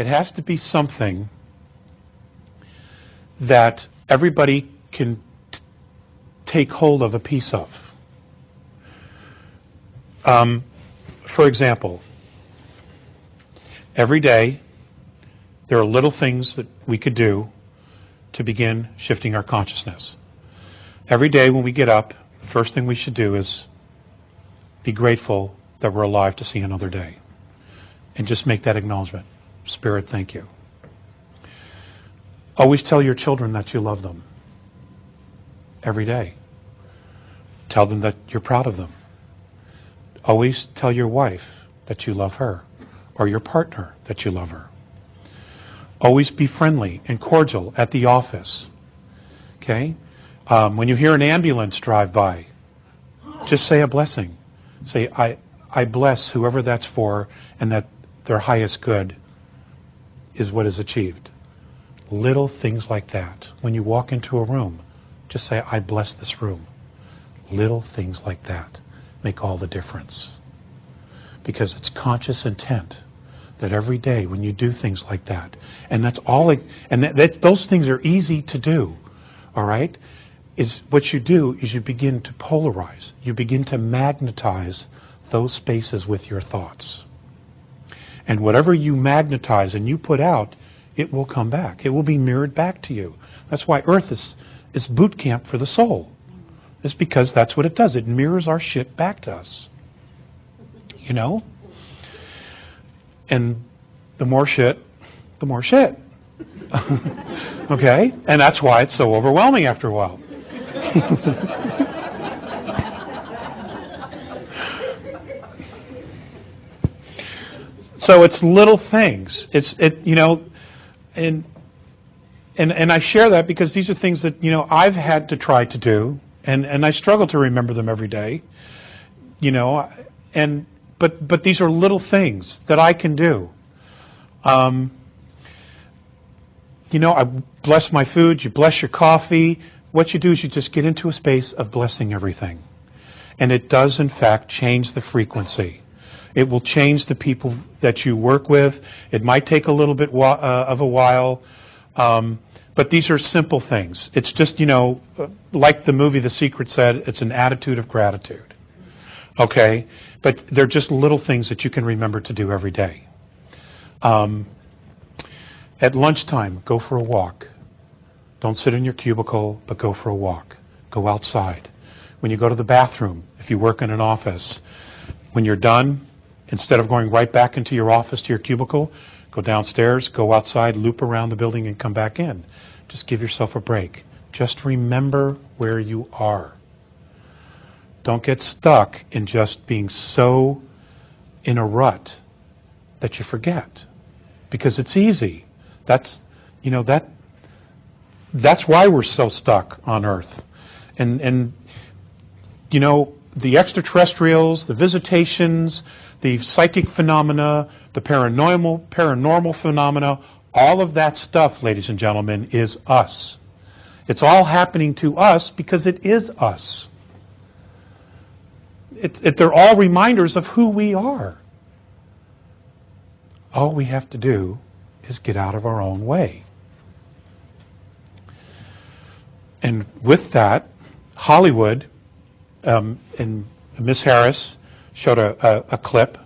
It has to be something that everybody can take hold of a piece of. For example, every day there are little things that we could do to begin shifting our consciousness. Every day when we get up, the first thing we should do is be grateful that we're alive to see another day. And just make that acknowledgement. Spirit, thank you. Always tell your children that you love them. Every day. Tell them that you're proud of them. Always tell your wife that you love her, or your partner that you love her. Always be friendly and cordial at the office. Okay? When you hear an ambulance drive by, just say a blessing. Say, I bless whoever that's for, and that their highest good is what is achieved. Little things like that. When you walk into a room, just say, I bless this room. Little things like that make all the difference. Because it's conscious intent that every day when you do things like that, and that's all, those things are easy to do, all right? Is what you do is you begin to polarize. You begin to magnetize those spaces with your thoughts. And whatever you magnetize and you put out, it will come back. It will be mirrored back to you. That's why Earth is boot camp for the soul. It's because that's what it does. It mirrors our shit back to us. You know? And the more shit, the more shit. Okay? And that's why it's so overwhelming after a while. So it's little things. And I share that because these are things that, I've had to try to do, and I struggle to remember them every day. But these are little things that I can do. I bless my food, you bless your coffee. What you do is you just get into a space of blessing everything. And it does, in fact, change the frequency. It will change the people that you work with. It might take a little bit of a while. But these are simple things. It's just, like the movie The Secret said, it's an attitude of gratitude. Okay? But they're just little things that you can remember to do every day. At lunchtime, go for a walk. Don't sit in your cubicle, but go for a walk. Go outside. When you go to the bathroom, if you work in an office, when you're done, instead of going right back into your office to your cubicle, go downstairs, go outside, loop around the building, and come back in. Just give yourself a break. Just remember where you are. Don't get stuck in just being so in a rut that you forget. Because it's easy. That's why we're so stuck on Earth. And the extraterrestrials, the visitations, the psychic phenomena, the paranormal phenomena, all of that stuff, ladies and gentlemen, is us. It's all happening to us because it is us. They're all reminders of who we are. All we have to do is get out of our own way. And with that, Hollywood and Miss Harris showed a clip.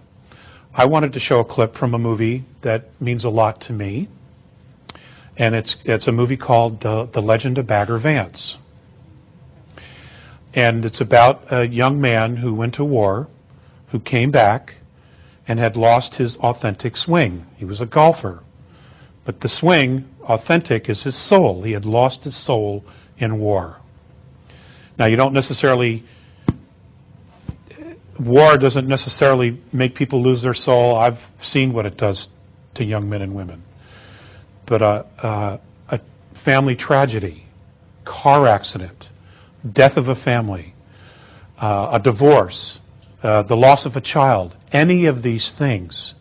I wanted to show a clip from a movie that means a lot to me. And it's a movie called The Legend of Bagger Vance. And it's about a young man who went to war, who came back and had lost his authentic swing. He was a golfer. But the swing, authentic, is his soul. He had lost his soul in war. Now, war doesn't necessarily make people lose their soul. I've seen what it does to young men and women. But a family tragedy, car accident, death of a family, a divorce, the loss of a child, any of these things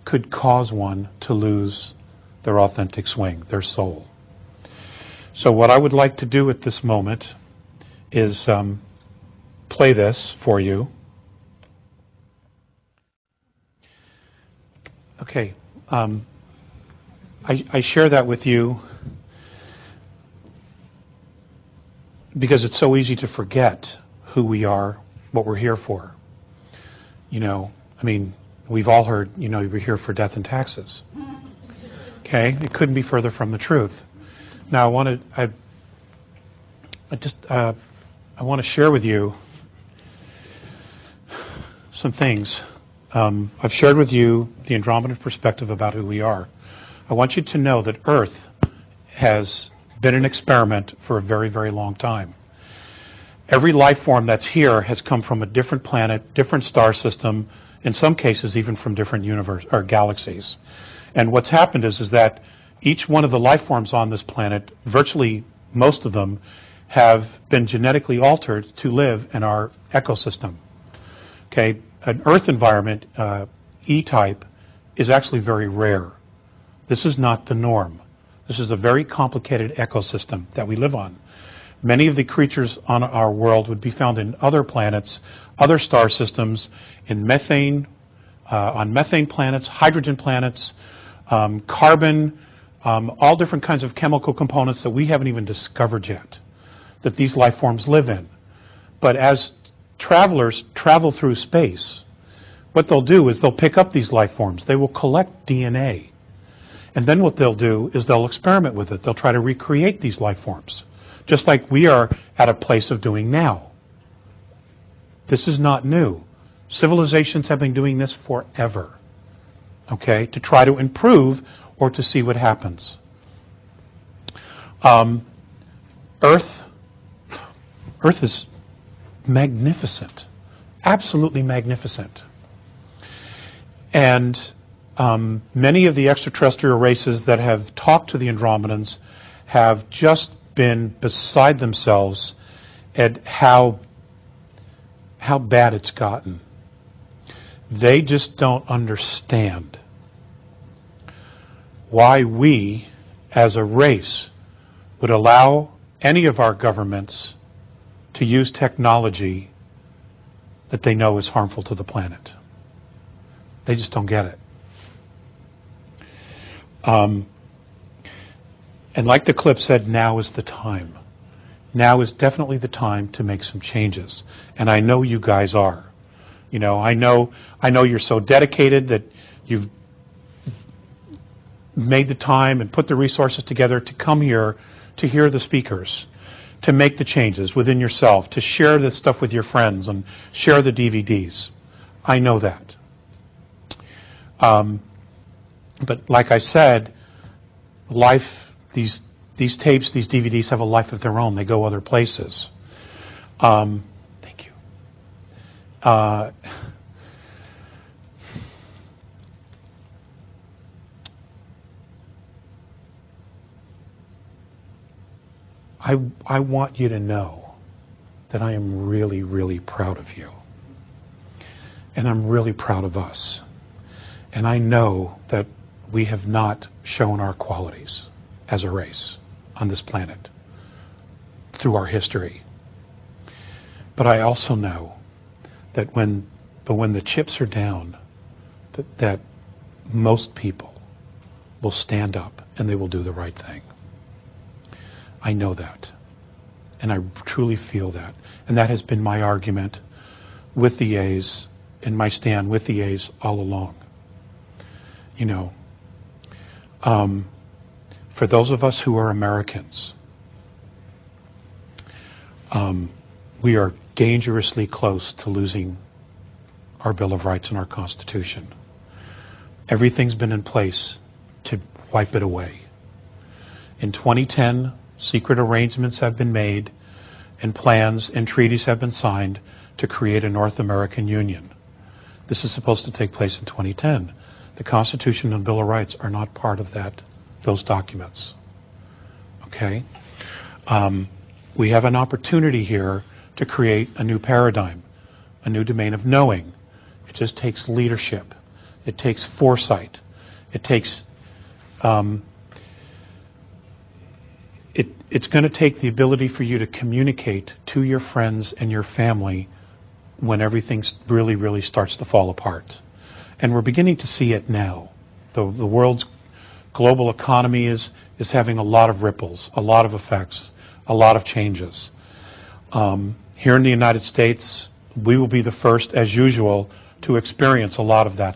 could cause one to lose their authentic swing, their soul. So what I would like to do at this moment is play this for you. Okay. I share that with you because it's so easy to forget who we are, what we're here for. You know, I mean, we've all heard, you know, you're here for death and taxes. Okay? It couldn't be further from the truth. Now, I want to share with you some things. I've shared with you the Andromeda perspective about who we are. I want you to know that Earth has been an experiment for a very, very long time. Every life form that's here has come from a different planet, different star system, in some cases even from different universe or galaxies. And what's happened is that each one of the life forms on this planet, virtually most of them, have been genetically altered to live in our ecosystem. Okay, an Earth environment, E-type, is actually very rare. This is not the norm. This is a very complicated ecosystem that we live on. Many of the creatures on our world would be found in other planets, other star systems, in methane, on methane planets, hydrogen planets, carbon, all different kinds of chemical components that we haven't even discovered yet, that these life forms live in. But as travelers travel through space, what they'll do is they'll pick up these life forms. They will collect DNA. And then what they'll do is they'll experiment with it. They'll try to recreate these life forms, just like we are at a place of doing now. This is not new. Civilizations have been doing this forever, okay, to try to improve or to see what happens. Earth is magnificent, absolutely magnificent. And many of the extraterrestrial races that have talked to the Andromedans have just been beside themselves at how bad it's gotten. They just don't understand why we, as a race, would allow any of our governments to use technology that they know is harmful to the planet. They just don't get it. And like the clip said, now is the time. Now is definitely the time to make some changes. And I know you guys are. You know, I know you're so dedicated that you've made the time and put the resources together to come here to hear the speakers, to make the changes within yourself, to share this stuff with your friends and share the DVDs. I know that. But like I said, life, these tapes, these DVDs have a life of their own. They go other places. Thank you. I want you to know that I am really, really proud of you. And I'm really proud of us. And I know that we have not shown our qualities as a race on this planet through our history. But I also know that when the chips are down, that most people will stand up and they will do the right thing. I know that. And I truly feel that. And that has been my argument with the A's and my stand with the A's all along. You know, for those of us who are Americans, we are dangerously close to losing our Bill of Rights and our Constitution. Everything's been in place to wipe it away. In 2010, secret arrangements have been made and plans and treaties have been signed to create a North American Union. This is supposed to take place in 2010. The Constitution and Bill of Rights are not part of those documents. Okay? We have an opportunity here to create a new paradigm, a new domain of knowing. It just takes leadership. It takes foresight. It takes... It's going to take the ability for you to communicate to your friends and your family when everything really, really starts to fall apart. And we're beginning to see it now. The world's global economy is having a lot of ripples, a lot of effects, a lot of changes. Here in the United States, we will be the first, as usual, to experience a lot of that stuff.